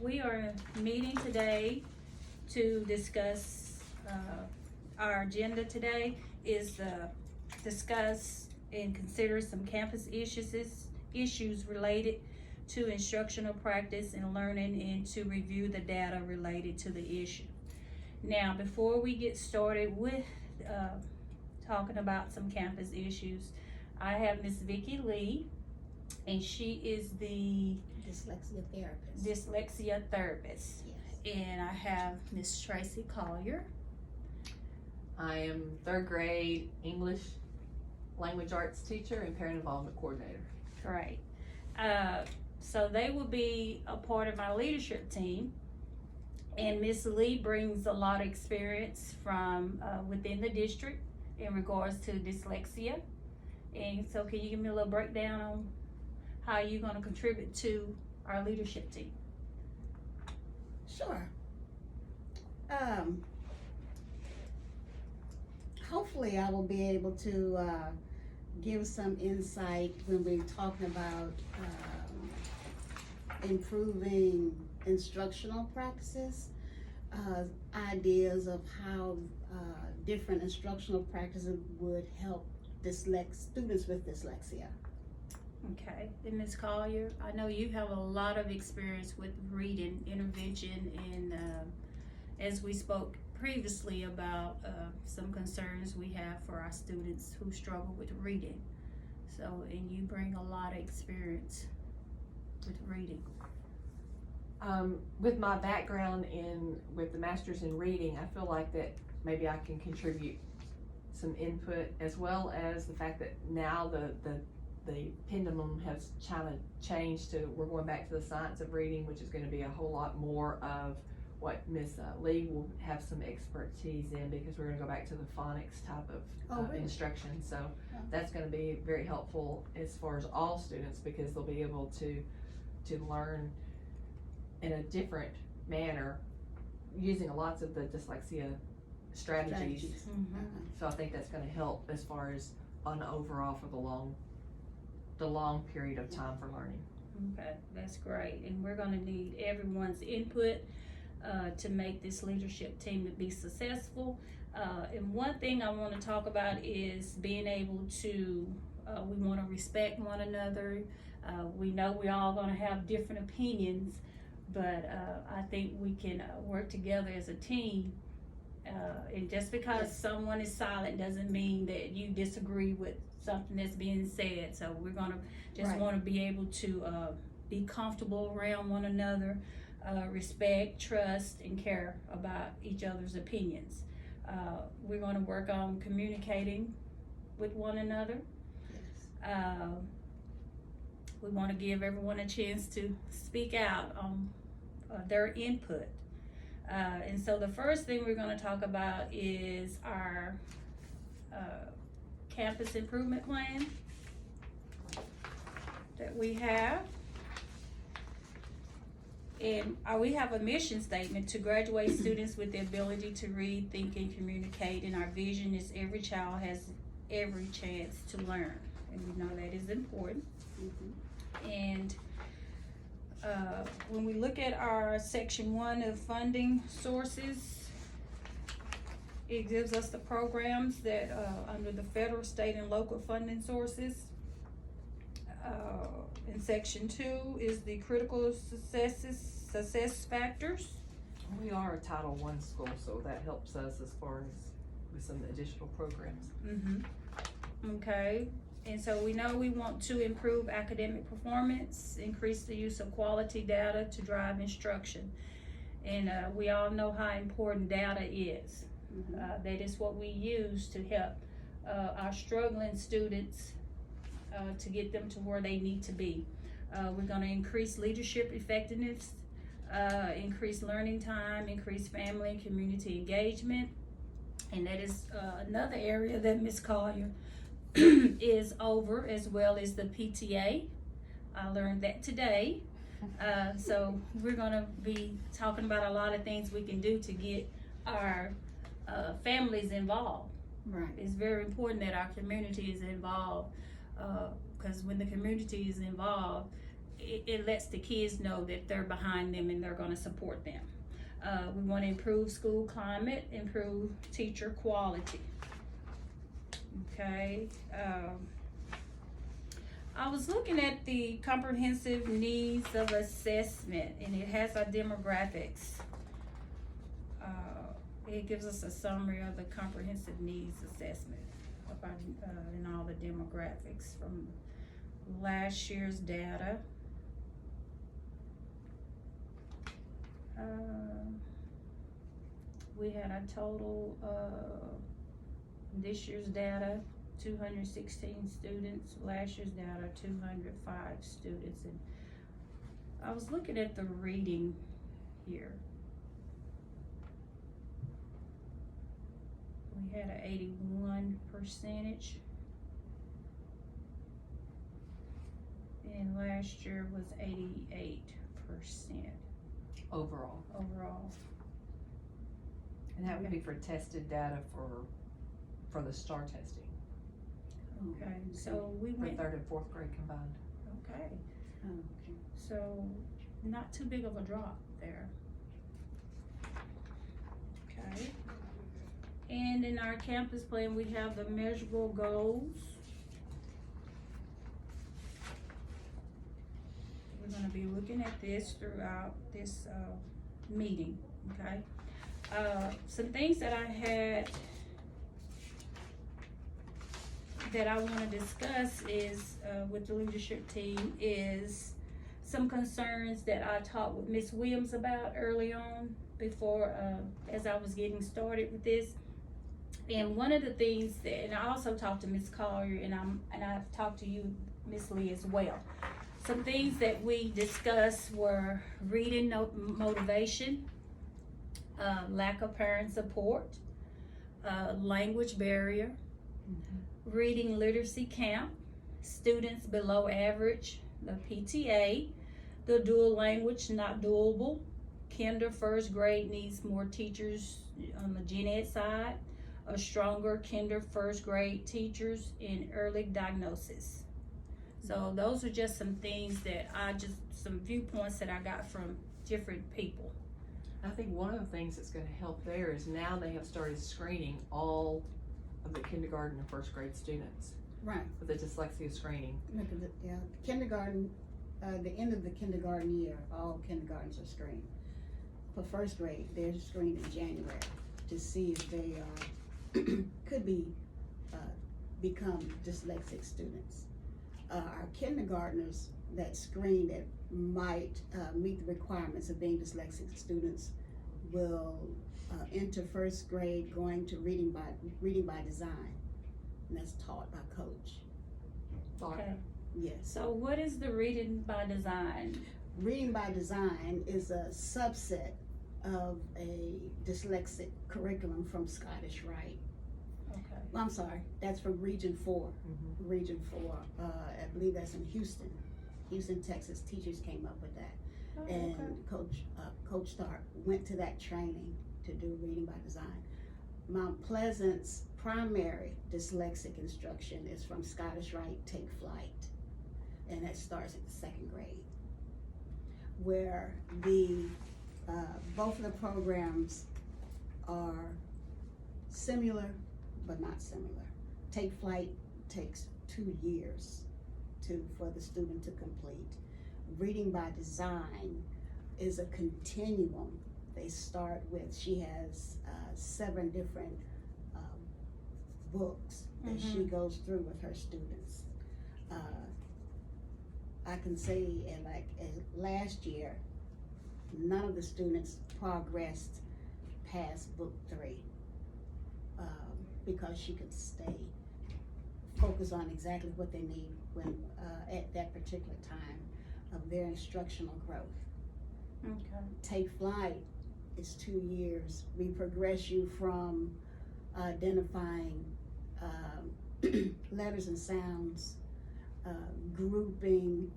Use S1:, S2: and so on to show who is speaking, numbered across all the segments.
S1: We are meeting today to discuss, our agenda today is discuss and consider some campus issues related to instructional practice and learning, and to review the data related to the issue. Now, before we get started with talking about some campus issues, I have Miss Vicki Lee, and she is the dyslexia therapist.
S2: Yes.
S1: And I have Miss Tracy Collier.
S3: I am third grade English language arts teacher and parent involvement coordinator.
S1: Great. So they will be a part of my leadership team. And Miss Lee brings a lot of experience from within the district in regards to dyslexia. And so can you give me a little breakdown on how you're going to contribute to our leadership team?
S2: Sure. Hopefully I will be able to give some insight when we're talking about improving instructional practices, ideas of how different instructional practices would help students with dyslexia.
S1: Okay, and Ms. Collier, I know you have a lot of experience with reading intervention, and as we spoke previously about some concerns we have for our students who struggle with reading. So, and you bring a lot of experience with reading.
S3: With my background with the master's in reading, I feel like that maybe I can contribute some input, as well as the fact that now the pendulum has kind of changed to, we're going back to the science of reading, which is going to be a whole lot more of what Miss Lee will have some expertise in, because we're going to go back to the phonics type of
S2: Really?
S3: instruction. So
S2: Yeah.
S3: that's going to be very helpful as far as all students, because they'll be able to learn in a different manner using lots of the dyslexia strategies.
S1: Mm-hmm.
S3: So I think that's going to help as far as on overall for the long period of time for learning.
S1: Okay, that's great. And we're gonna need everyone's input to make this leadership team to be successful. And one thing I wanna talk about is being able to, we wanna respect one another. We know we're all gonna have different opinions, but I think we can work together as a team. And just because someone is silent doesn't mean that you disagree with something that's being said. So we're gonna just
S2: Right.
S1: want to be able to be comfortable around one another, respect, trust, and care about each other's opinions. We're gonna work on communicating with one another.
S2: Yes.
S1: We want to give everyone a chance to speak out on their input. And so the first thing we're going to talk about is our campus improvement plan that we have. And we have a mission statement to graduate students with the ability to read, think, and communicate. And our vision is every child has every chance to learn. And we know that is important.
S2: Mm-hmm.
S1: And when we look at our section 1 of funding sources, it gives us the programs that under the federal, state, and local funding sources. In section 2 is the critical success factors.
S3: We are a Title I school, so that helps us as far as with some additional programs.
S1: Okay. And so we know we want to improve academic performance, increase the use of quality data to drive instruction. And we all know how important data is.
S2: Mm-hmm.
S1: That is what we use to help our struggling students to get them to where they need to be. We're going to increase leadership effectiveness, increase learning time, increase family and community engagement. And that is another area that Ms. Collier is over, as well as the PTA. I learned that today. So we're gonna be talking about a lot of things we can do to get our families involved.
S2: Right.
S1: It's very important that our community is involved, because when the community is involved, it lets the kids know that they're behind them and they're gonna support them. We wanna improve school climate, improve teacher quality. Okay, I was looking at the comprehensive needs of assessment, and it has our demographics. It gives us a summary of the comprehensive needs assessment about, and all the demographics from last year's data. We had a total, this year's data, 216 students, last year's data, 205 students, and I was looking at the reading here. We had an 81%, and last year was 88%
S3: overall.
S1: overall.
S3: And that would be for tested data for the STAR testing,
S1: Okay, so we
S3: for
S1: went,
S3: 3rd and 4th grade combined.
S1: okay,
S2: Oh, okay.
S1: so not too big of a drop there. Okay, and in our campus plan, we have the measurable goals. We're gonna be looking at this throughout this, meeting, okay? Some things that I had that I wanna discuss is, with the leadership team, is some concerns that I talked with Ms. Williams about early on before, as I was getting started with this. And one of the things that, and I also talked to Ms. Collier, and I've talked to you, Ms. Lee, as well. Some things that we discussed were reading motivation, lack of parent support, language barrier, reading literacy camp, students below average, the PTA, the dual language not doable, kinder first grade needs more teachers on the gen ed side, a stronger kinder first grade teachers in early diagnosis. So those are just some things that some viewpoints that I got from different people.
S3: I think one of the things that's gonna help there is now they have started screening all of the kindergarten and 1st grade students
S2: Right.
S3: with the dyslexia screening.
S2: Look at kindergarten, the end of the kindergarten year, all kindergartens are screened. For 1st grade, they're screened in January to see if they could become dyslexic students. Our kindergartners that screen that might meet the requirements of being dyslexic students will enter 1st grade going to reading by design, and that's taught by coach.
S1: Okay.
S2: Yes.
S1: So what is the reading by design?
S2: Reading by design is a subset of a dyslexic curriculum from Scottish Rite.
S1: Okay.
S2: Well, I'm sorry, that's from Region 4. Region 4, I believe that's in Houston, Texas. Teachers came up with that.
S1: Oh,
S2: And
S1: okay.
S2: Coach Stark went to that training to do reading by design. Mount Pleasant's primary dyslexic instruction is from Scottish Rite Take Flight, and that starts at the 2nd grade, where both of the programs are similar but not similar. Take Flight takes 2 years for the student to complete. Reading by design is a continuum. They start with, she has 7 different books that she goes through with her students. I can say, last year, none of the students progressed past book 3 because she could stay focused on exactly what they need when at that particular time of their instructional growth.
S1: Okay.
S2: Take Flight is 2 years. We progress you from identifying letters and sounds, grouping,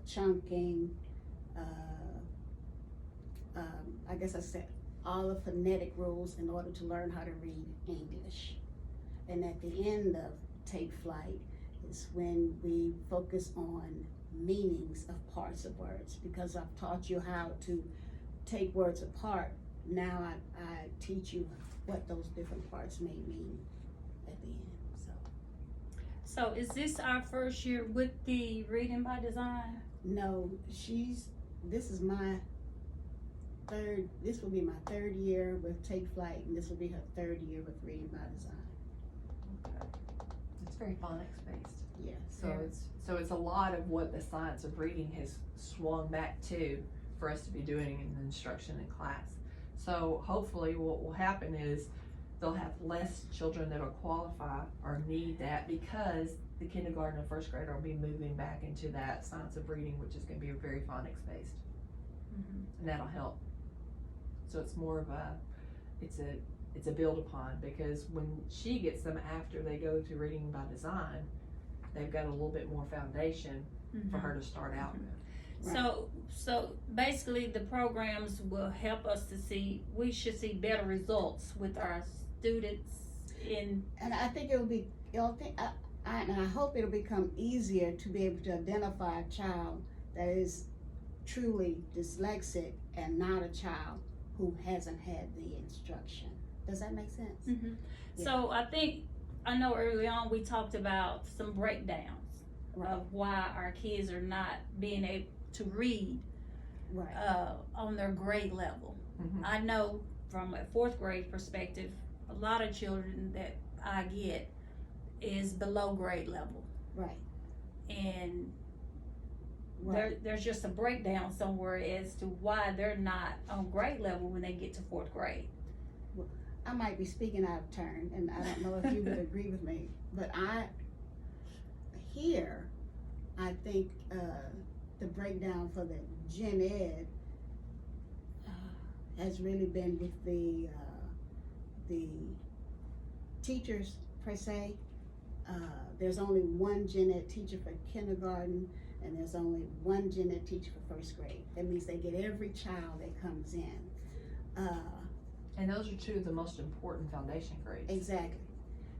S2: chunking, I guess I said all the phonetic rules in order to learn how to read English. And at the end of Take Flight is when we focus on meanings of parts of words, because I've taught you how to take words apart. Now I teach you what those different parts may mean at the end, so.
S1: So is this our first year with the Reading by Design?
S2: No, this will be my third year with Take Flight, and this will be her third year with Reading by Design.
S3: Okay. It's very phonics based.
S2: Yes.
S3: So it's a lot of what the science of reading has swung back to for us to be doing in instruction in class. So hopefully what will happen is they'll have less children that'll qualify or need that, because the kindergarten and first grader will be moving back into that science of reading, which is gonna be very phonics based, and that'll help. So it's more of it's a build upon, because when she gets them after they go to Reading by Design, they've got a little bit more foundation for her to start out with.
S1: So basically the programs will help us we should see better results with our students in.
S2: And I think I hope it'll become easier to be able to identify a child that is truly dyslexic and not a child who hasn't had the instruction. Does that make sense?
S1: Mm-hmm.
S2: Yeah.
S1: So I know early on we talked about some breakdowns of why our kids are not being able to read on their grade level.
S3: Mm-hmm.
S1: I know from a fourth grade perspective, a lot of children that I get is below grade level.
S2: Right.
S1: And there's just a breakdown somewhere as to why they're not on grade level when they get to fourth grade.
S2: I might be speaking out of turn, and I don't know if you would agree with me, but I think the breakdown for the gen ed has really been with the teachers per se. There's only one gen ed teacher for kindergarten, and there's only one gen ed teacher for first grade. That means they get every child that comes in.
S3: And those are two of the most important foundation grades.
S2: Exactly.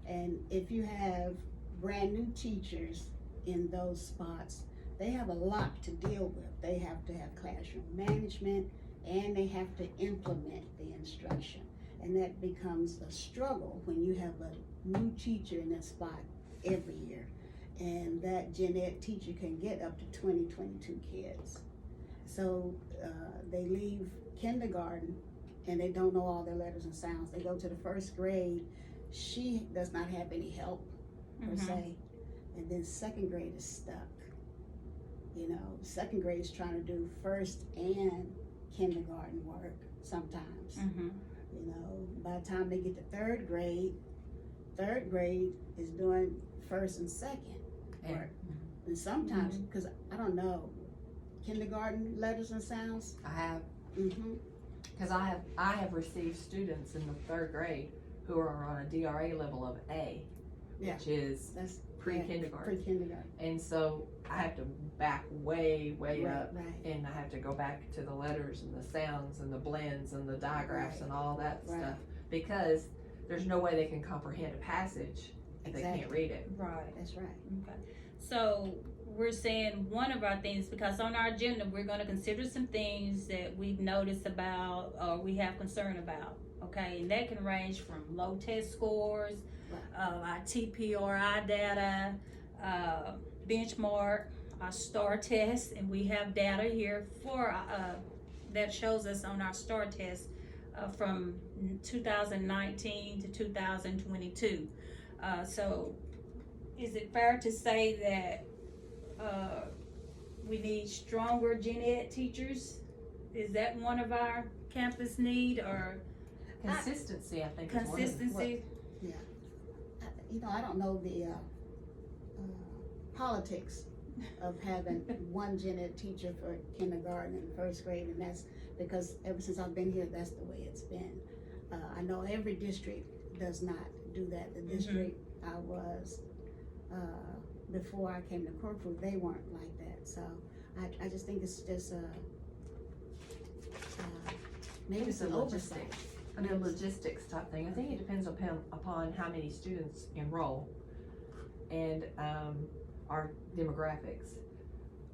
S2: And if you have brand new teachers in those spots, they have a lot to deal with. They have to have classroom management, and they have to implement the instruction. And that becomes a struggle when you have a new teacher in that spot every year. And that gen ed teacher can get up to 20, 22 kids. So they leave kindergarten and they don't know all their letters and sounds. They go to the first grade. She does not have any help per se. And then second grade is stuck. You know, second grade is trying to do first and kindergarten work sometimes. You know, by the time they get to third grade is doing first and second work. And sometimes, because I don't know, kindergarten letters and sounds.
S3: I have, because I have received students in the third grade who are on a DRA level of A, which is
S2: That's
S3: pre-kindergarten.
S2: Pre-kindergarten.
S3: And so I have to back way up,
S2: Right.
S3: and I have to go back to the letters and the sounds and the blends and the digraphs and all that stuff, because there's no way they can comprehend a passage if they can't read it.
S1: Right.
S2: That's right.
S1: Okay. So we're saying one of our things, because on our agenda, we're gonna consider some things that we've noticed about or we have concern about, okay? And that can range from low test scores, our TPRI data, benchmark, our STAR test, and we have data here for, that shows us on our STAR test from 2019 to 2022. So is it fair to say that we need stronger gen ed teachers? Is that one of our campus need, or
S3: Consistency, I think, is one of them.
S1: consistency?
S2: You know, I don't know the politics of having one gen ed teacher for kindergarten and first grade, and that's because ever since I've been here, that's the way it's been. I know every district does not do that. The district I was before I came to Corfu, they weren't like that. So I just think it's just maybe
S3: It's a
S2: some oversight.
S3: logistics type thing. I think it depends upon how many students enroll and our demographics.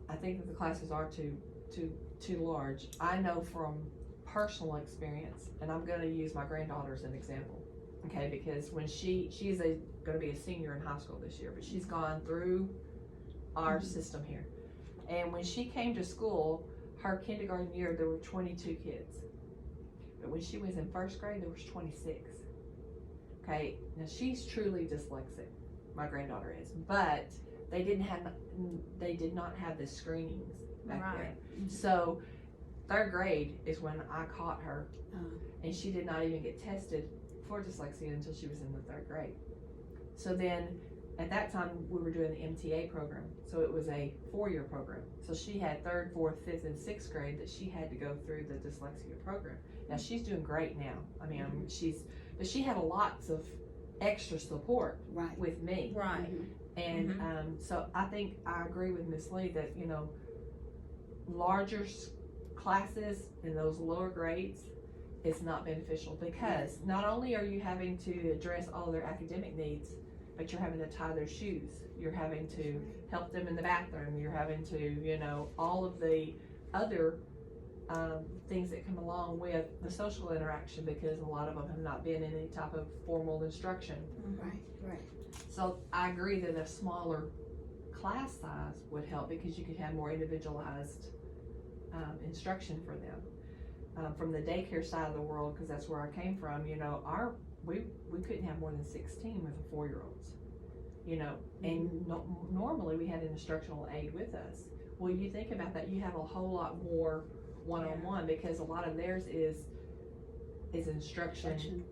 S3: I think that the classes are too large. I know from personal experience, and I'm gonna use my granddaughter as an example, okay, because when she's gonna be a senior in high school this year, but she's gone through our system here. And when she came to school, her kindergarten year, there were 22 kids. But when she was in first grade, there was 26. Okay, now she's truly dyslexic, my granddaughter is, but they did not have the screenings back
S1: Right.
S3: then. So third grade is when I caught her, and she did not even get tested for dyslexia until she was in the third grade. So then at that time we were doing the MTA program, so it was a 4-year program. So she had third, fourth, fifth, and sixth grade that she had to go through the dyslexia program. Now she's doing great now. I mean, but she had lots of extra support
S2: Right.
S3: with me.
S1: Right.
S3: And so I think I agree with Miss Lee that, you know, larger classes in those lower grades is not beneficial, because not only are you having to address all their academic needs, but you're having to tie their shoes, you're having to help them in the bathroom, you're having to, you know, all of the other things that come along with the social interaction, because a lot of them have not been in any type of formal instruction.
S2: Right, right.
S3: So I agree that a smaller class size would help, because you could have more individualized instruction for them. From the daycare side of the world, because that's where I came from, you know, we couldn't have more than 16 with the 4-year-olds, you know, and normally we had an instructional aide with us. Well, you think about that, you have a whole lot more one-on-one, because a lot of theirs is instruction.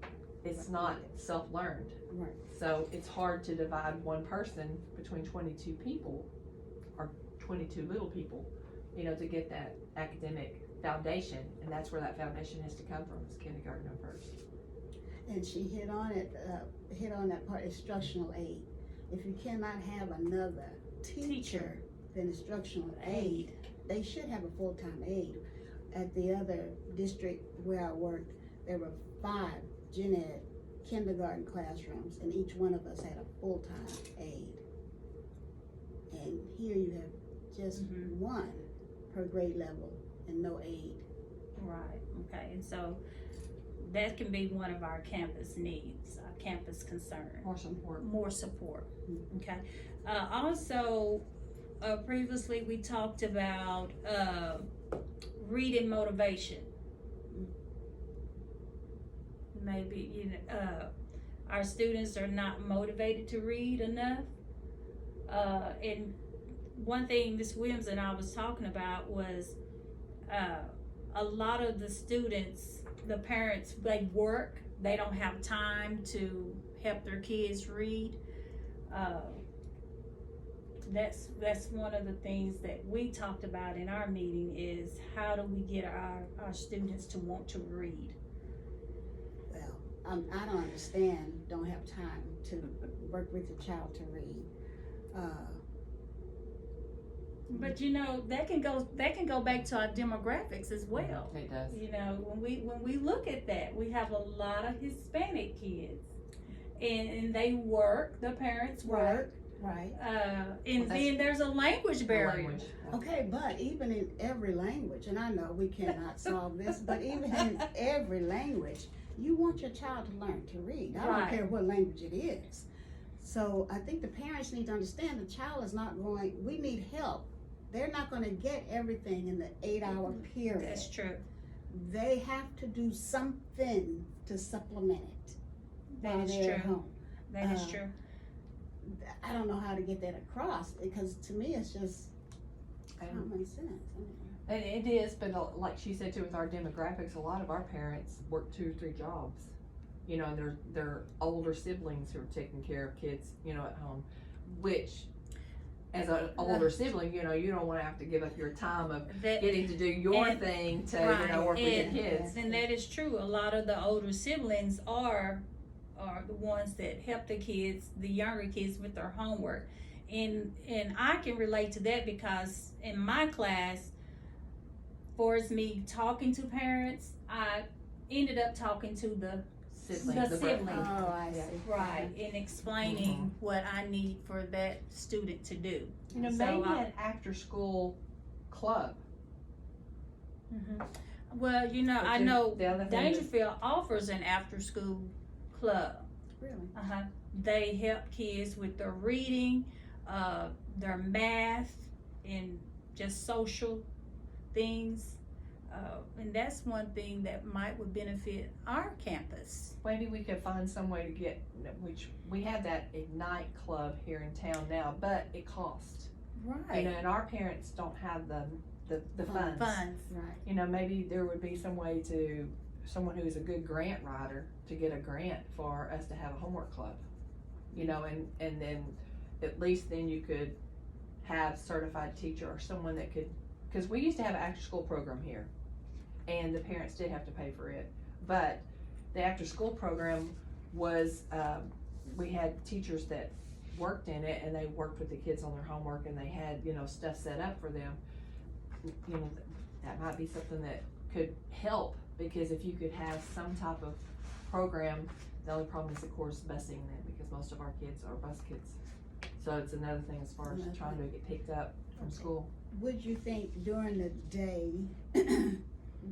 S3: It's not self-learned.
S2: Right.
S3: So it's hard to divide one person between 22 people, or 22 little people, you know, to get that academic foundation. And that's where that foundation has to come from, is kindergarten and first.
S2: And she hit on that part, instructional aid. If you cannot have another teacher than instructional aid, they should have a full-time aide. At the other district where I worked, there were 5 gen ed kindergarten classrooms, and each one of us had a full-time aide. And here you have just one per grade level and no aide.
S1: Right, okay, and so that can be one of our campus needs, our campus concern.
S3: More support.
S1: More support, okay. Also, previously we talked about reading motivation. Maybe, you know, our students are not motivated to read enough. And one thing Ms. Williams and I was talking about was a lot of the students, the parents, they work, they don't have time to help their kids read. That's one of the things that we talked about in our meeting, is how do we get our students to want to read?
S2: Well, I don't understand, don't have time to work with your child to read.
S1: But you know, that can go back to our demographics as well.
S3: It does.
S1: You know, when we look at that, we have a lot of Hispanic kids, and they work. The parents work.
S2: Right.
S1: And then there's a language barrier.
S3: Language.
S2: Okay, but even in every language, and I know we cannot solve this, but even in every language, you want your child to learn to read. I don't care what language it is. So I think the parents need to understand the child is not going, we need help. They're not going to get everything in the 8-hour period.
S1: That's true.
S2: They have to do something to supplement it
S1: That
S2: while
S1: is
S2: they're at
S1: true.
S2: home.
S1: That is true.
S2: I don't know how to get that across, because to me it's just common sense.
S3: And it is, but like she said too, with our demographics, a lot of our parents work 2 or 3 jobs, you know, and they're older siblings who are taking care of kids, you know, at home, which, as an older sibling, you know, you don't want to have to give up your time of getting to do your thing to, you know, work with your kids.
S1: And that is true. A lot of the older siblings are the ones that help the kids, the younger kids, with their homework. And I can relate to that, because in my class, for me talking to parents, I ended up talking to the
S3: Siblings.
S1: siblings.
S2: Oh, I see.
S1: Right, and explaining what I need for that student to do.
S3: You know,
S1: So
S3: maybe an after school club.
S1: Well, you know,
S3: But
S1: I
S3: then
S1: know
S3: the other thing is-
S1: Dangerfield offers an after-school club.
S2: Really?
S1: They help kids with their reading, their math, and just social things. And that's one thing that would benefit our campus.
S3: Maybe we could find some way to get, which we have that Ignite Club here in town now, but it costs. You
S1: Right.
S3: know, and our parents don't have the funds.
S1: Funds.
S2: Right.
S3: You know, maybe there would be some way to, someone who is a good grant writer, to get a grant for us to have a homework club. You know, and then at least then you could have certified teacher or someone that could, because we used to have an after school program here and the parents did have to pay for it. But the after school program was, we had teachers that worked in it and they worked with the kids on their homework and they had, you know, stuff set up for them. You know, that might be something that could help, because if you could have some type of program, the only problem is of course busing them, because most of our kids are bus kids. So it's another thing as far as
S2: Another
S3: trying to get picked up from
S2: Okay.
S3: school.
S2: Would you think during the day,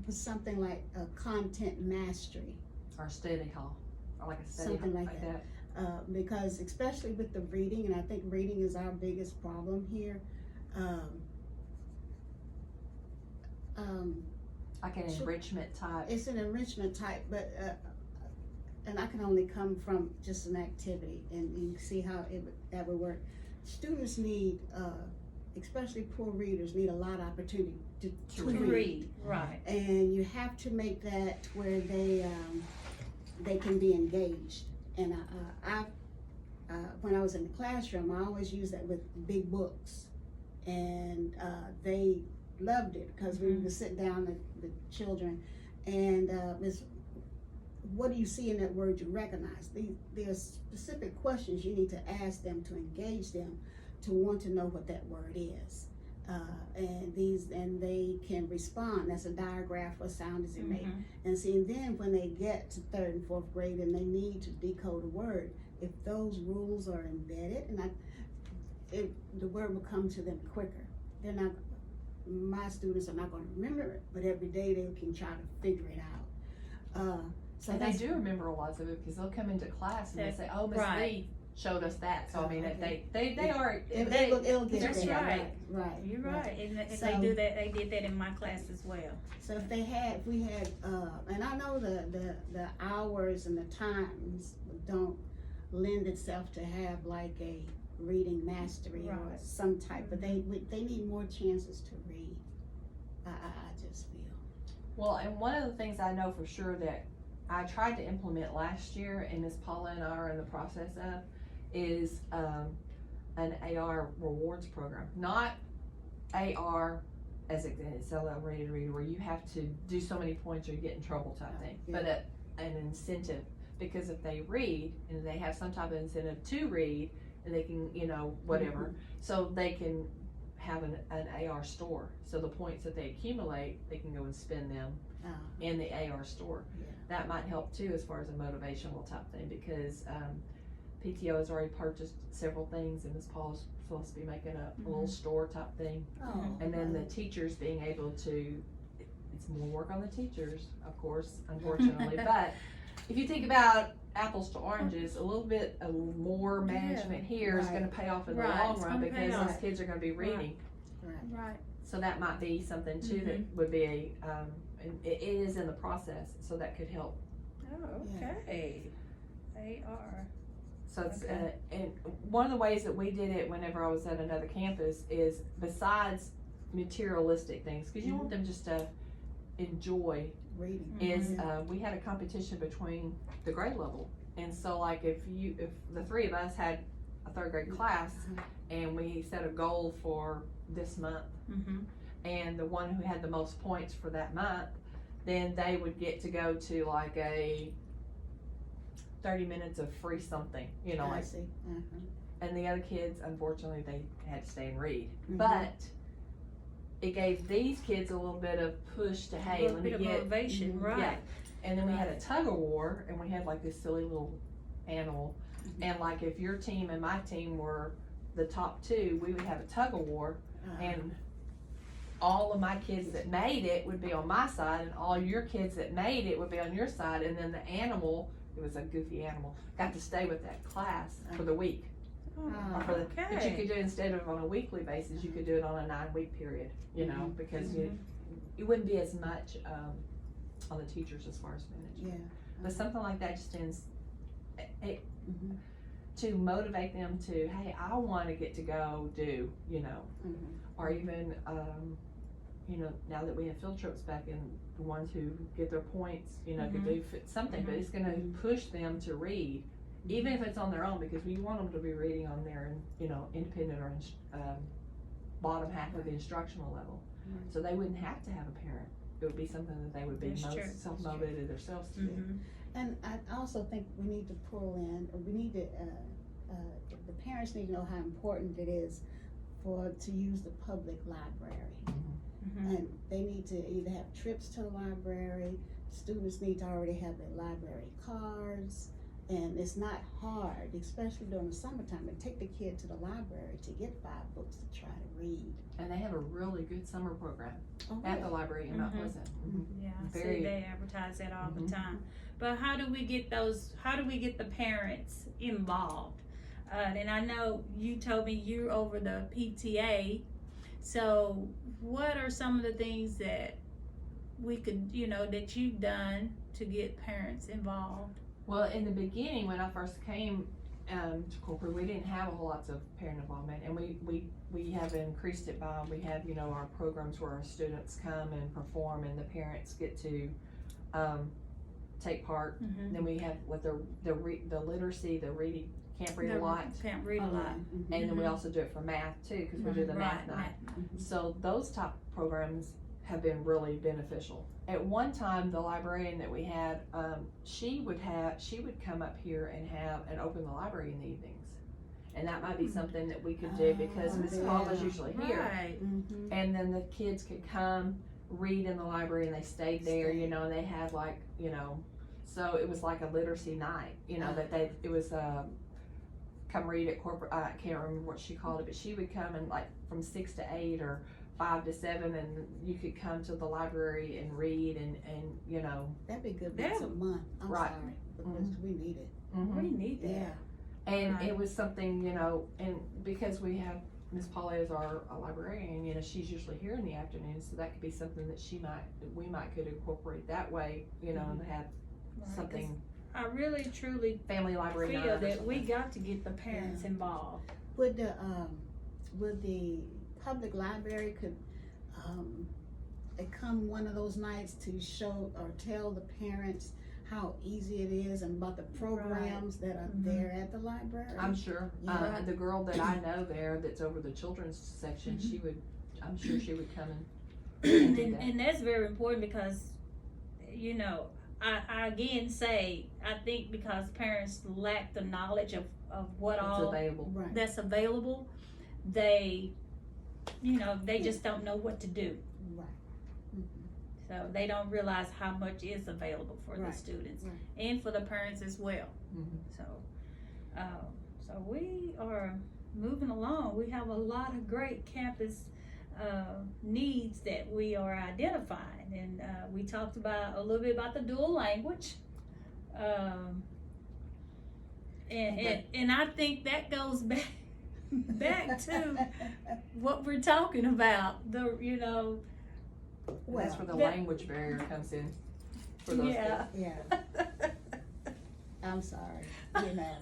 S2: for something like a content mastery,
S3: Our study hall, or like a study
S2: Something
S3: hall
S2: like that. Because especially with the reading, and I think reading is our biggest problem here.
S3: Like an
S2: Sure.
S3: enrichment type.
S2: It's an enrichment type, but and I can only come from just an activity, and you can see how that would work. Students need, especially poor readers, need a lot of opportunity to
S1: To
S2: read.
S1: read. Right.
S2: And you have to make that where they can be engaged. And when I was in the classroom, I always used that with big books, and they loved it because we would sit down, the children, and what do you see in that word you recognize? There's specific questions you need to ask them to engage them to want to know what that word is. And they can respond. That's a diagraph. What sound does it make? And see, and then when they get to 3rd and 4th grade and they need to decode a word, if those rules are embedded, and the word will come to them quicker. My students are not going to remember it, but every day they can try to figure it out. So
S3: And they
S2: that's-
S3: do remember a lot of it, because they'll come into class and they say, "Oh, Miss
S1: Right.
S3: Lee showed us that." So I mean, if
S2: Okay.
S3: they are.
S2: It'll get
S1: That's
S2: there.
S1: right.
S2: Right.
S1: You're right. And
S2: So-
S1: they do that. They did that in my class as well.
S2: So if we had, and I know the hours and the times don't lend itself to have like a reading mastery or
S1: Right.
S2: some type, but they need more chances to read. I just feel.
S3: Well, and one of the things I know for sure that I tried to implement last year, and Miss Paula and I are in the process of, is an AR rewards program. Not AR as an accelerated reader where you have to do so many points or you get in trouble type thing,
S2: Yeah.
S3: but an incentive. Because if they read and they have some type of incentive to read, and they can, you know, whatever, so they can have an AR store. So the points that they accumulate, they can go and spend them in the AR store.
S2: Yeah.
S3: That might help too as far as a motivational type thing, because PTO has already purchased several things, and Ms. Paul's supposed to be making a little store type thing.
S2: Oh,
S3: And then the teachers being able to, it's more work on the teachers, of course, unfortunately, but if you think about apples to oranges, a little bit of more management here is
S2: Right.
S3: gonna pay off in the
S1: Right,
S3: long
S1: it's
S3: run,
S1: gonna pay
S3: because
S1: off.
S3: those kids are gonna be reading.
S2: Right.
S1: Right.
S3: So that might be something too that would be and it is in the process, so that could help.
S1: Oh, okay. AR.
S3: So it's,
S1: Okay.
S3: and one of the ways that we did it whenever I was at another campus is, besides materialistic things, cause you want them just to enjoy,
S2: Reading.
S3: is, we had a competition between the grade level. And so like if the three of us had a 3rd grade class and we set a goal for this month, and the one who had the most points for that month, then they would get to go to like a 30 minutes of free something, you know,
S2: I
S3: like,
S2: see.
S3: and the other kids, unfortunately, they had to stay and read.
S2: Mhm.
S3: But it gave these kids a little bit of push to,
S1: A
S3: hey,
S1: little
S3: let me
S1: bit of
S3: get,
S1: motivation, right?
S3: yeah. And then we had a tug of war, and we had like this silly little animal. And like if your team and my team were the top 2, we would have a tug of war, and all of my kids that made it would be on my side, and all your kids that made it would be on your side, and then the animal, it was a goofy animal, got to stay with that class for the week. Or for the, but you could do, instead of on a weekly basis, you could do it on a 9-week period, you know, because it wouldn't be as much on the teachers as far as management.
S2: Yeah.
S3: But something like that just ends to motivate them to, hey, I want to get to go do, you know, or even, you know, now that we have field trips back, and the ones who get their points, you know, could do something, but it's going to push them to read, even if it's on their own, because we want them to be reading on their, you know, independent or bottom half of the instructional level. So they wouldn't have to have a parent. It would be something that they would be most self-motivated themselves to do.
S2: And I also think we need to pull in, or we need to, the parents need to know how important it is to use the public library. And they need to either have trips to the library, students need to already have their library cards, and it's not hard, especially during the summertime, to take the kid to the library to get 5 books to try to read.
S3: And they have a really good summer program at the
S2: really?
S3: library in Mount Pleasant.
S1: Yeah, I
S3: Very-
S1: see they advertise that all the time. But how do we get the parents involved? And I know you told me you're over the PTA, so what are some of the things that we could, you know, that you've done to get parents involved?
S3: Well, in the beginning, when I first came to corporate, we didn't have a whole lot of parent involvement, and we have increased it by, we have, you know, our programs where our students come and perform, and the parents get to take part. Then we have with the literacy, the reading, can't read a lot,
S1: Can't read a lot.
S3: and then we also do it for math too, because we do the math night. So those type programs have been really beneficial. At one time, the librarian that we had, she would come up here and open the library in the evenings, and that might be something that we could do, because Miss Paula's usually here,
S1: Right.
S3: and then the kids could come read in the library, and they stayed there, you know, and they had like, you know, so it was like a literacy night, you know, it was come read at corporate. I can't remember what she called it, but she would come, and like from 6 to 8 or 5 to 7, and you could come to the library and read, and you know.
S2: That'd be good once a month. I'm
S3: Right.
S2: sorry, because we need it.
S1: We need that.
S2: Yeah.
S3: And
S1: Right.
S3: it was something, you know, and because we have Miss Paula as our librarian, you know, she's usually here in the afternoon, so that could be something that we might could incorporate that way, you know, and have
S1: Right,
S3: something,
S1: I really truly
S3: family library night
S1: feel
S3: or
S1: that we
S3: something.
S1: got to get the parents involved.
S2: Would the public library could it come one of those nights to show or tell the parents how easy it is and about the programs that are there at the library?
S3: I'm sure.
S2: Yeah.
S3: The girl that I know there that's over the children's section, I'm sure she would come and do that.
S1: And that's very important, because, you know, I again say, I think because parents lack the knowledge of what
S3: It's
S1: all
S3: available.
S2: Right.
S1: that's available, they, you know, they just don't know what to do.
S2: Right.
S1: So they don't realize how much is available for the
S2: Right,
S1: students
S2: right.
S1: and for the parents as well.
S3: Mhm.
S1: So we are moving along. We have a lot of great campus needs that we are identifying, and we talked about a little bit about the dual language. And I think that goes back to what we're talking about. You know.
S3: That's where the
S1: that-
S3: language barrier comes in for those
S1: Yeah.
S2: Yeah, I'm sorry, you know,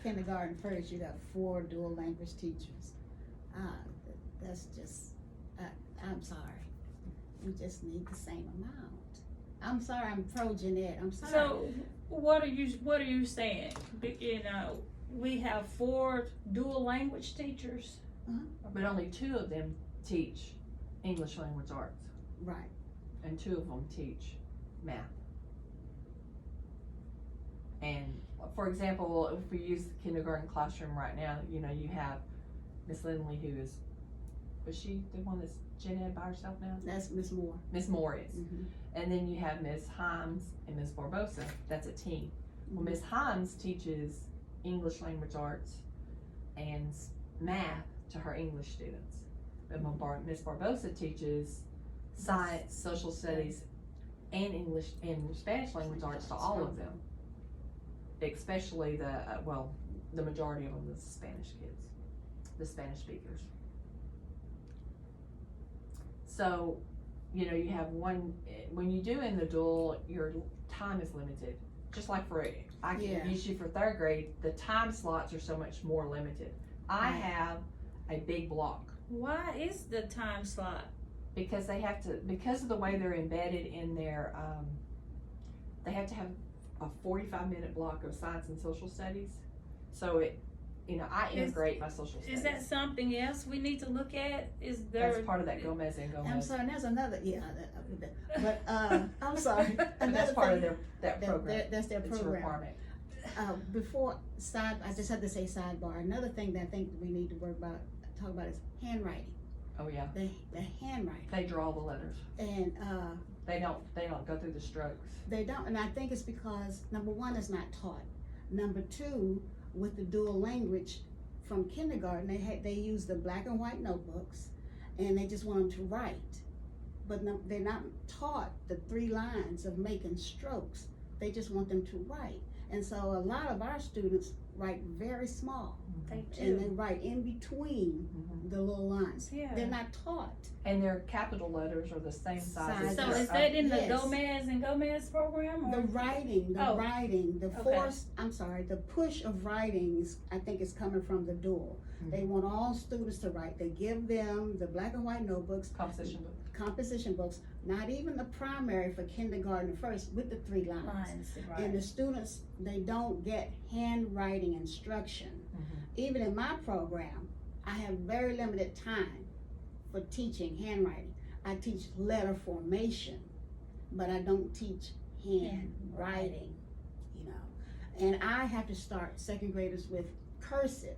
S2: kindergarten first, you got 4 dual language teachers. That's just, I'm sorry, we just need the same amount. I'm sorry, I'm pro Jeanette, I'm sorry.
S1: So what are you saying? You know, we have 4 dual language teachers.
S3: But only 2 of them teach English language arts,
S2: Right,
S3: and 2 of them teach math. And for example, if we use the kindergarten classroom right now, you know, you have Miss Lindley, was she the one that's gen ed by herself now?
S2: that's Miss Moore.
S3: Miss Moore is.
S2: Mhm.
S3: And then you have Miss Himes and Miss Barbosa. That's a team. Well, Miss Himes teaches English language arts and math to her English students. and Ms. Barbosa teaches science, social studies, and English and Spanish language arts to all of them. Especially the majority of them is Spanish kids, the Spanish speakers. So, you know, you have when you do in the dual, your time is limited. Just like I can use you for third grade, the time slots are so much more limited. I have a big block.
S1: Why is the time slot?
S3: Because because of the way they're embedded in their, they have to have a 45-minute block of science and social studies. So I integrate my social studies.
S1: Is that something else we need to look at? Is there?
S3: That's part of that Gomez and Gomez.
S2: I'm sorry, there's another, but, I'm sorry.
S3: But that's part of that program.
S2: That's their
S3: It's a
S2: program.
S3: requirement.
S2: I just had to say sidebar. Another thing that I think we need to talk about is handwriting.
S3: Oh yeah.
S2: The handwriting.
S3: They draw the letters.
S2: And,
S3: They don't go through the strokes.
S2: they don't, and I think it's because, number one, it's not taught. Number two, with the dual language from kindergarten, they use the black and white notebooks, and they just want them to write. But no, they're not taught the 3 lines of making strokes. They just want them to write. And so a lot of our students write very small,
S1: They
S2: and they
S1: do.
S2: write in between the little lines.
S1: Yeah.
S2: They're not taught.
S3: And their capital letters are the same size as
S2: Size.
S1: So
S3: their
S1: is that in the
S2: Yes.
S1: Gomez and Gomez program?
S2: The
S1: Or?
S2: writing,
S1: Oh.
S2: the
S1: Okay.
S2: force, the push of writings, I think is coming from the dual. They want all students to write. They give them the black and white notebooks,
S3: composition book?
S2: composition books, not even the primary for kindergarten and first with the 3 lines.
S1: Lines,
S2: And
S1: right.
S2: the students, they don't get handwriting instruction. Even in my program, I have very limited time for teaching handwriting. I teach letter formation, but I don't teach handwriting, And I have to start second graders with cursive.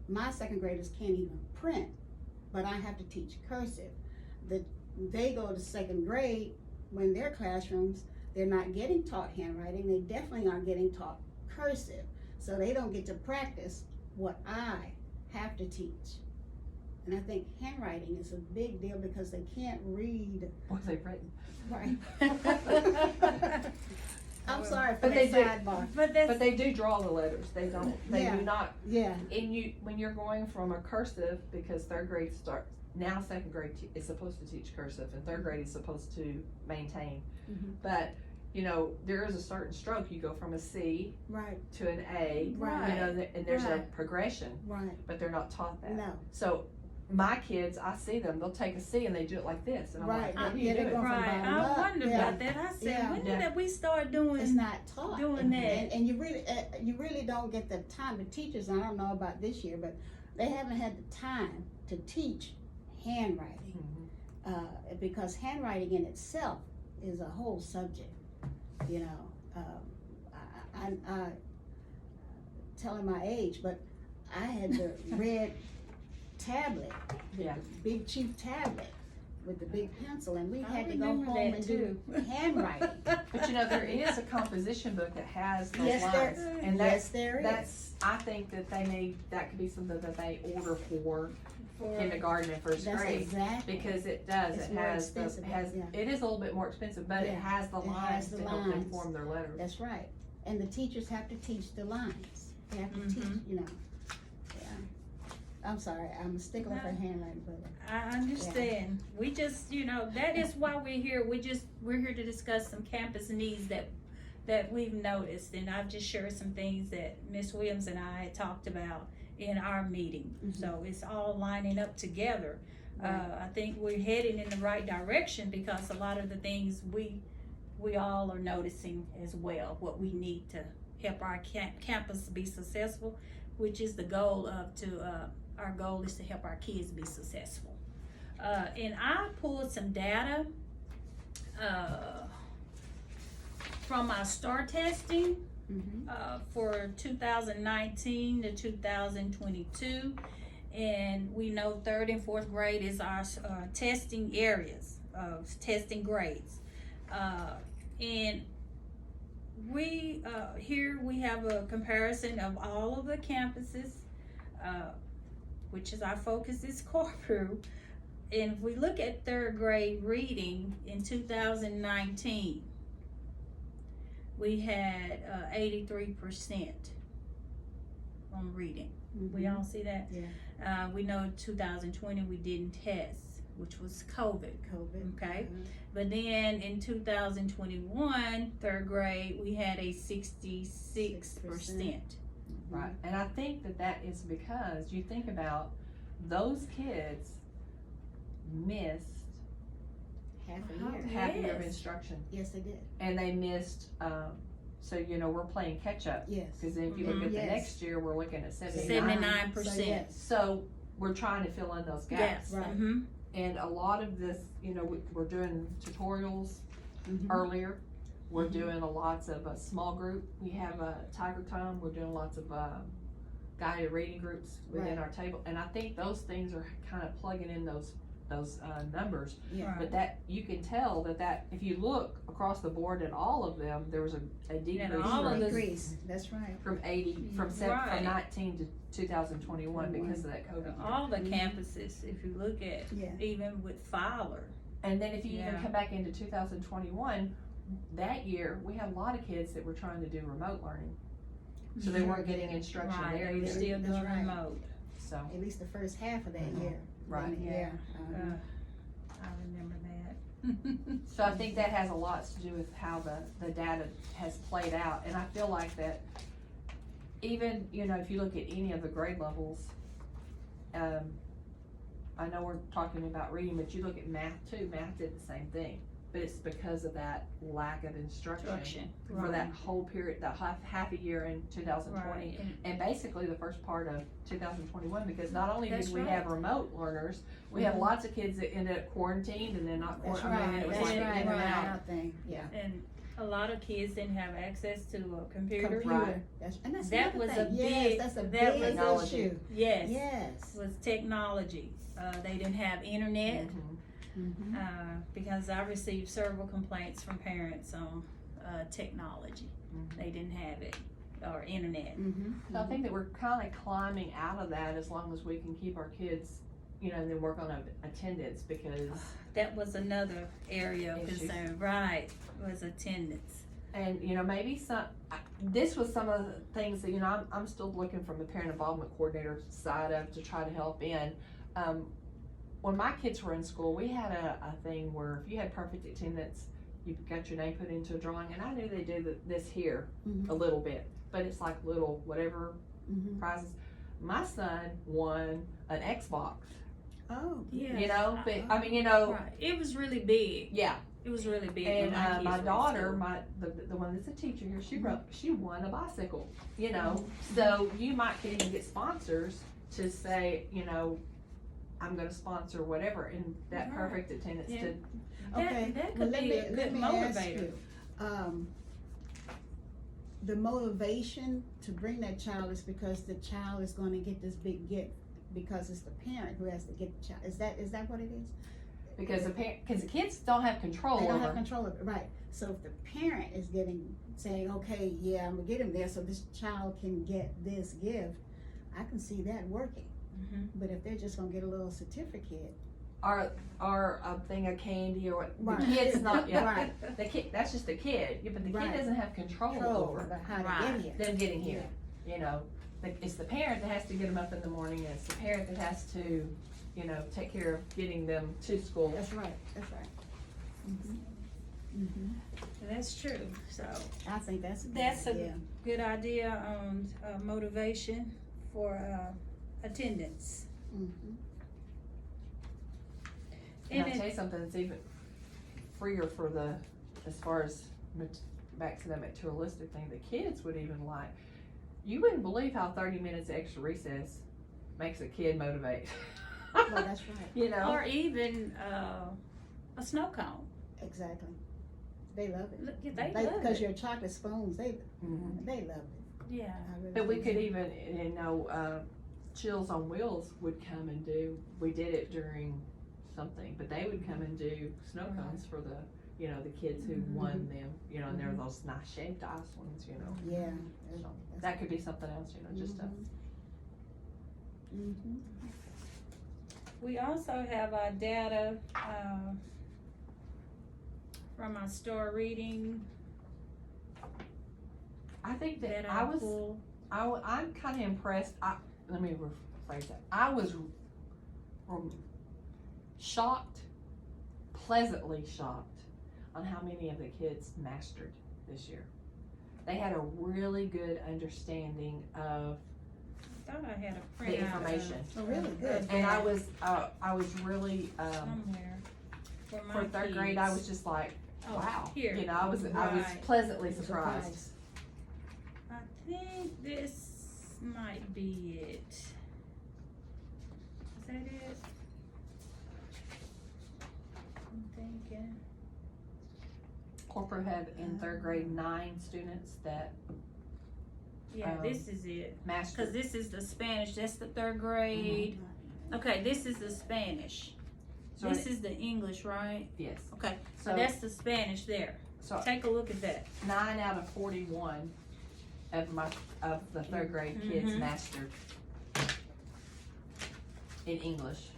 S2: My second graders can't even print, but I have to teach cursive. They go to second grade, when their classrooms, they're not getting taught handwriting, they definitely aren't getting taught cursive. So they don't get to practice what I have to teach. And I think handwriting is a big deal because they can't read.
S3: What they've written.
S2: Right. I'm sorry for
S3: But they
S2: that
S3: do.
S2: sidebar.
S3: But they do draw the letters. They don't. They
S2: Yeah.
S3: do not.
S2: Yeah,
S3: And when you're going from a cursive, because third grade starts now, second grade is supposed to teach cursive, and third grade is supposed to maintain.
S2: Mhm.
S3: But there is a certain stroke. You go from a C
S2: right,
S3: to an A.
S2: Right.
S3: And there's a
S2: Right.
S3: progression,
S2: right.
S3: but they're not taught that.
S2: No,
S3: So my kids, I see them. They'll take a C and they do it like this, and I'm
S2: Right.
S3: like, "What are you
S2: Yeah, they
S3: doing?"
S2: go from
S1: Right,
S2: bottom
S1: I
S2: up.
S1: wondered
S2: Yeah.
S1: about that. I said,
S2: Yeah.
S1: when
S3: Yeah.
S1: did we start
S2: it's
S1: doing
S2: not taught.
S1: doing that?
S2: And you really don't get the time. The teachers, I don't know about this year, but they haven't had the time to teach handwriting. Because handwriting in itself is a whole subject, I telling my age, but I had the red tablet,
S3: Yeah.
S2: the big chief tablet with the big pencil, and we
S1: I
S2: had to go
S1: remember
S2: home
S1: that
S2: and
S1: too.
S2: do handwriting.
S3: But there is a composition book that has those
S2: Yes, there-
S3: lines, and
S2: Yes, there is.
S3: I think that could be something that they order for
S1: For-
S3: kindergarten and first
S2: That's
S3: grade.
S2: exactly.
S3: Because it does,
S2: It's
S3: it
S2: more
S3: has,
S2: expensive, yeah.
S3: it is a little bit more expensive, but it
S2: Yeah,
S3: has the
S2: it has
S3: lines
S2: the
S3: to help them
S2: lines.
S3: form their letters.
S2: That's right. And the teachers have to teach the lines. They have to teach,
S1: Mhm.
S2: Yeah. I'm sorry, I'm a stickler for
S1: No.
S2: handwriting, but
S1: I understand. We just, that is why we're here. We're here to discuss some campus needs that we've noticed, and I've just shared some things that Ms. Williams and I had talked about in our meeting.
S2: Mhm.
S1: So it's all lining up together.
S2: Right.
S1: I think we're heading in the right direction because a lot of the things we all are noticing as well, what we need to help our campus be successful, which is the goal our goal is to help our kids be successful. And I pulled some data from our STAR testing for 2019 to 2022. And we know 3rd and 4th grade is our testing areas, testing grades. And here we have a comparison of all of the campuses. which is our focus is Corfu. And if we look at third grade reading in 2019, we had 83% on reading. We all see that?
S2: Yeah.
S1: We know 2020 we didn't test, which was COVID.
S2: COVID.
S1: Okay. But then in 2021, third grade, we had a 66%.
S3: Right, and I think that is because you think about those kids missed
S2: Half a
S1: Oh,
S2: year.
S3: half a year of
S1: Yes.
S3: instruction,
S2: Yes, they did.
S3: and they missed, so we're playing catch up.
S2: Yes.
S3: Cause then if you look at the
S2: Yes.
S3: next year, we're looking at
S1: 79%.
S2: So, yes.
S3: So we're trying to fill in those gaps.
S1: Yes.
S2: Right.
S1: Mm-hmm.
S3: And a lot of this, we're doing tutorials
S2: Mhm.
S3: earlier. We're
S2: Mhm.
S3: doing lots of a small group. We have a Tiger Time. We're doing lots of guided reading groups within
S2: Right.
S3: our table. And I think those things are kind of plugging in those numbers.
S2: Yeah.
S3: But that, you can tell that if you look across the board at all of them, there was a decrease
S1: all of
S3: from,
S1: the-
S2: Decrease. That's right.
S3: from 80, from
S1: Right.
S3: 19 to 2021 because of that COVID year.
S1: All the campuses, if you look at,
S2: Yeah.
S1: even with Fowler.
S3: And then if you even
S1: Yeah.
S3: come back into 2021, that year, we had a lot of kids that were trying to do remote learning. So they weren't getting instruction
S1: Right,
S3: there
S1: they were
S3: either,
S1: still
S2: That's
S1: doing
S2: right.
S1: remote.
S3: so.
S2: At least the first half of that
S3: Mhm.
S2: year.
S3: Right.
S2: Then,
S1: Yeah.
S2: uh-huh.
S1: I remember that.
S3: So I think that has a lot to do with how the data has played out, and I feel like that even, if you look at any of the grade levels, I know we're talking about reading, but you look at math too, math did the same thing, but it's because of that lack of instruction for that whole period, that half a year in 2020,
S1: Right, and
S3: and basically the first part of 2021, because not only
S1: That's
S3: did we
S1: right.
S3: have remote learners, we had lots of kids that ended up quarantined and then not
S2: That's
S3: quarantined. I mean,
S2: right.
S3: it was
S2: That's
S3: like
S2: right.
S3: in and
S1: right.
S3: out.
S2: Thing. Yeah.
S1: and a lot of kids didn't have access to a computer.
S3: Right.
S2: That's
S1: That
S2: another
S1: was
S2: thing.
S1: a
S2: Yes,
S1: big-
S2: that's a
S1: that
S2: big
S1: was-
S3: Technology.
S2: issue.
S1: Yes,
S2: Yes.
S1: was technology. They didn't have internet.
S3: Mhm.
S2: Mhm.
S1: Because I received several complaints from parents on technology.
S3: Mhm.
S1: They didn't have it, or internet.
S2: Mhm.
S3: So I think that we're kind of climbing out of that as long as we can keep our kids, and then work on attendance, because,
S1: That was another area of
S3: Issues.
S1: concern, right, was attendance.
S3: and, maybe this was some of the things that, I'm still looking from the parent involvement coordinator side of to try to help in. When my kids were in school, we had a thing where if you had perfect attendance, you got your name put into a drawing, and I knew they do this here
S2: Mhm.
S3: a little bit, but it's like little whatever
S2: Mhm.
S3: prizes. My son won an Xbox,
S2: Oh.
S1: Yeah.
S3: but I mean,
S1: Right, it was really big,
S3: yeah.
S1: it was really big.
S3: And
S1: when kids
S3: my
S1: were in
S3: daughter,
S1: school.
S3: the one that's a teacher here, she won a bicycle. So you might can even get sponsors to say, I'm going to sponsor whatever, and that
S1: Right.
S3: perfect attendance
S1: Yeah.
S3: to.
S2: Okay.
S1: That
S2: Well,
S1: could be a
S2: let
S1: good
S2: me ask
S1: motivator.
S2: you, the motivation to bring that child is because the child is going to get this big gift because it's the parent who has to get the child. Is that what it is?
S3: Because the kids don't have control
S2: They don't
S3: over.
S2: have control of it, right? So if the parent is saying, okay, yeah, I'm gonna get him there, so this child can get this gift, I can see that working.
S1: Mhm.
S2: But if they're just gonna get a little certificate,
S3: or a thing of candy, or
S2: Right.
S3: the kid's not. Yeah,
S2: right?
S3: the kid. That's just the kid. Yeah, but the
S2: Right.
S3: kid doesn't have control
S2: Control
S3: over
S2: over how to
S1: Right.
S2: get here.
S3: them getting here. It's the parent that has to get them up in the morning, and it's the parent that has to, take care of getting them to school.
S2: That's right. That's right.
S1: That's true, so
S2: I think that's good.
S1: That's a-
S2: yeah.
S1: good idea on motivation for attendance.
S2: Mhm.
S3: And I'll
S1: And
S3: tell you something that's even freer as far as back to that materialistic thing, the kids would even like. You wouldn't believe how 30 minutes extra recess makes a kid motivate.
S2: Well, that's right.
S1: Or even a snow cone.
S2: Exactly. They love it.
S1: Look, they love
S2: Because
S1: it.
S2: your chocolate spoons, they
S3: Mhm.
S2: love it.
S1: Yeah.
S2: I really
S3: But we
S2: think
S3: could
S2: so.
S3: even, Chills on Wheels would come and we did it during something, but they would come and do snow cones for the kids who won them, and they're those nice shaped ice ones,
S2: Yeah.
S3: So that could be something else, just to.
S2: Mhm. Mm-hmm.
S1: We also have our data, from our star reading
S3: I think that
S1: that
S3: I
S1: I
S3: was,
S1: pulled.
S3: I'm kinda impressed, let me rephrase that, I was shocked, pleasantly shocked on how many of the kids mastered this year. They had a really good understanding of
S1: I thought I had a
S3: the
S1: print
S3: information.
S2: Oh, really? Good.
S3: And I was really,
S1: somewhere for my
S3: for third grade, I
S1: kids.
S3: was just like,
S1: Oh,
S3: wow,
S1: here.
S3: you know, I was
S1: Right.
S3: pleasantly surprised.
S1: I think this might be it. Is that it? I'm thinking.
S3: Corporate had in third grade 9 students that
S1: Yeah, this is it. Cause
S3: mastered.
S1: this is the Spanish, that's the third grade. Okay, this is the Spanish.
S3: So
S1: This is the English, right?
S3: yes,
S1: Okay, so
S3: so,
S1: that's the Spanish there.
S3: so
S1: Take a look at that.
S3: 9 out of 41 of the third grade kids
S1: Mhm.
S3: mastered in English,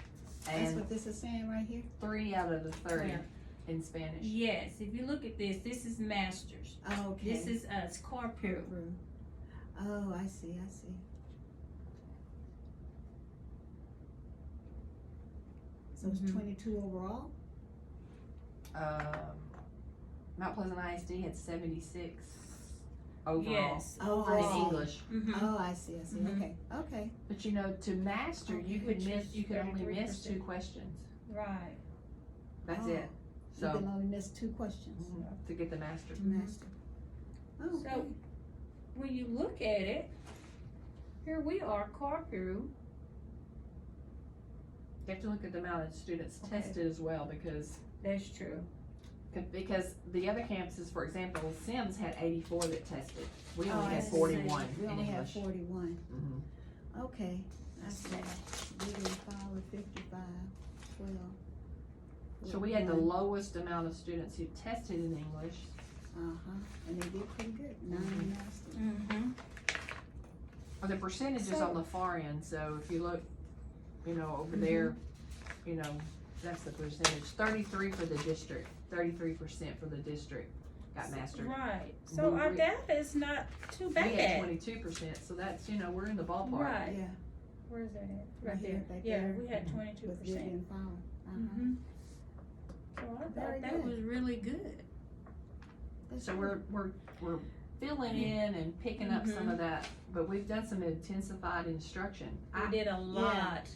S2: That's
S3: and
S2: what this is saying right here?
S3: 3 out of the 30
S1: Where?
S3: in Spanish.
S1: Yes, if you look at this is masters.
S2: Oh, okay.
S1: This is us, corporal.
S2: Oh, I see, I see. So it's
S1: Mhm.
S2: 22 overall?
S3: Mount Pleasant ISD had 76 overall
S1: Yes,
S2: Oh, I
S3: in
S2: see.
S3: English.
S1: Mhm.
S2: Oh, I see, I see,
S1: Mhm.
S2: okay, okay.
S3: But you know, to master, you
S2: Okay.
S3: could only miss 2
S1: 33%.
S3: questions.
S1: Right.
S3: That's
S2: Oh,
S3: it.
S2: You can
S3: So
S2: only miss 2 questions
S3: to get the master.
S2: to master. Oh,
S1: So-
S2: okay.
S1: When you look at it, here we are, corporal.
S3: You have to look at the amount of students
S1: Okay.
S3: tested as well, because
S1: That's true.
S3: the other campuses, for example, Sims had 84 that tested. We
S2: Oh,
S3: only
S2: I
S3: had
S2: see.
S3: 41
S2: We
S3: in
S2: only have
S3: English.
S2: 41.
S3: Mhm.
S2: Okay.
S1: That's
S2: see. Reading 5 55, 12.
S3: So we had the
S2: 1.
S3: lowest amount of students who tested in English.
S2: Uh-huh, and they did pretty good, 9
S3: Mhm.
S2: mastered.
S1: Mm-hmm.
S3: The percentage is
S1: So-
S3: on the far end, so if you look, you know, over
S2: Mhm.
S3: there, you know, that's the percentage. 33 for the district, 33% for the district got mastered.
S1: Right. So our
S3: We-
S1: data is not too
S3: We had
S1: bad.
S3: 22%, so that's, you know, we're in the ballpark.
S1: Right.
S2: Yeah.
S1: Where is that at?
S2: Right
S1: Right
S2: here,
S1: there.
S2: right
S1: Yeah,
S2: there.
S1: we had
S3: Mhm.
S1: 22%.
S2: With Vivian Fowler. Uh-huh.
S1: Mm-hmm. So I
S2: Very
S1: thought that
S2: good.
S1: was really good.
S2: That's
S3: So
S2: good.
S3: we're filling in and picking up some
S1: Mhm.
S3: of that, but we've done some intensified instruction.
S1: We did a lot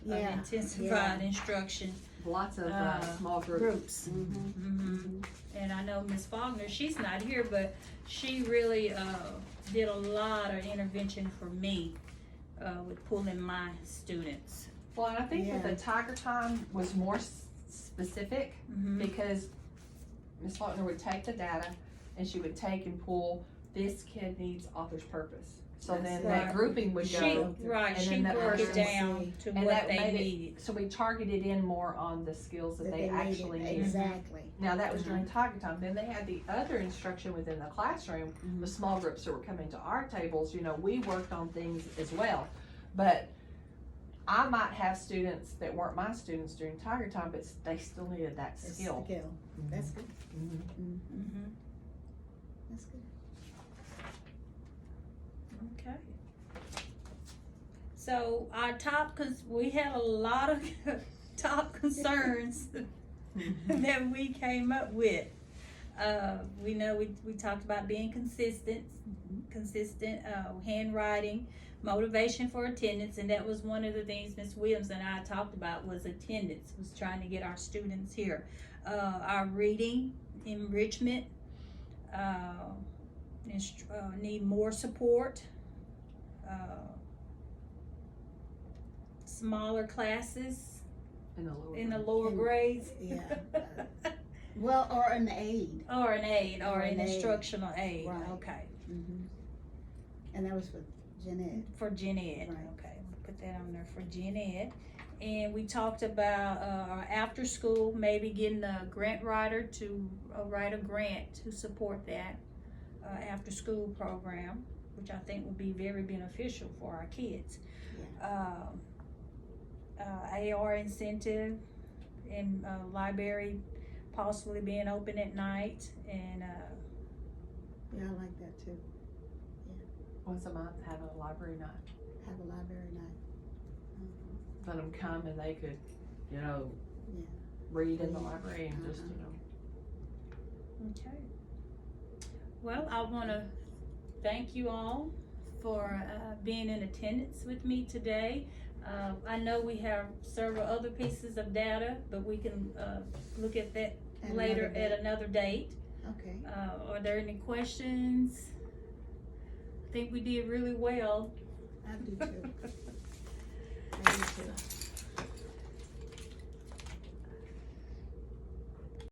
S1: of
S2: Yeah,
S1: intensified instruction.
S3: Lots of
S1: Uh,
S3: small groups.
S2: groups. Mm-hmm.
S1: Mm-hmm. And I know Miss Faulkner, she's not here, but she really did a lot of intervention for me with pulling my students.
S3: Well, and I think that
S2: Yeah.
S3: the Tiger Time was more specific,
S1: Mm-hmm.
S3: because Ms. Faulkner would take the data and she would take and pull, this kid needs author's purpose. So
S2: That's
S3: then
S2: right.
S3: that grouping would
S1: She
S3: go,
S1: right,
S3: and
S1: she
S3: then that
S1: broke it
S3: person-
S1: down to
S3: and
S1: what
S3: that
S1: they
S3: made it-
S1: needed.
S3: so we targeted in more on the skills that they actually
S2: needed.
S3: needed.
S2: Exactly.
S3: Now, that was during Tiger Time. Then they had the other instruction within the classroom,
S2: Mhm.
S3: the small groups that were coming to our tables. You know, we worked on things as well. But I might have students that weren't my students during Tiger Time, but they still needed that
S2: It's
S3: skill.
S2: skill. That's good.
S3: Mhm.
S1: Mm-hmm.
S2: That's good.
S1: Okay. So our we had a lot of top concerns that we came up with. We know we talked about being consistent, handwriting, motivation for attendance, and that was one of the things Ms. Williams and I talked about was attendance, was trying to get our students here. Our reading, enrichment, need more support. Smaller classes
S3: In the lower
S1: in the lower
S2: In-
S1: grades.
S2: yeah. Well, or an aid.
S1: Or an aid, or
S2: Or
S1: an
S2: an aid.
S1: instructional aid,
S2: Right.
S1: okay,
S2: Mm-hmm. And that was for Jeanette.
S1: for gen ed,
S2: Right.
S1: okay, we'll put that on there for gen ed. And we talked about, our after school, maybe getting a grant writer to write a grant to support that, after school program. which I think would be very beneficial for our kids. AR incentive in library possibly being open at night, and
S2: Yeah, I like that too.
S3: Once a month, have a library night.
S2: Have a library night. Mhm.
S3: Let them come and they could, you know,
S2: Yeah.
S3: read in the
S2: Yeah.
S3: library and just, you know.
S1: okay. Well, I want to thank you all for being in attendance with me today. I know we have several other pieces of data, but we can look at that
S2: At
S1: later
S2: another
S1: at
S2: date.
S1: another date.
S2: Okay.
S1: Are there any questions? I think we did really well.
S2: I do too. I do too.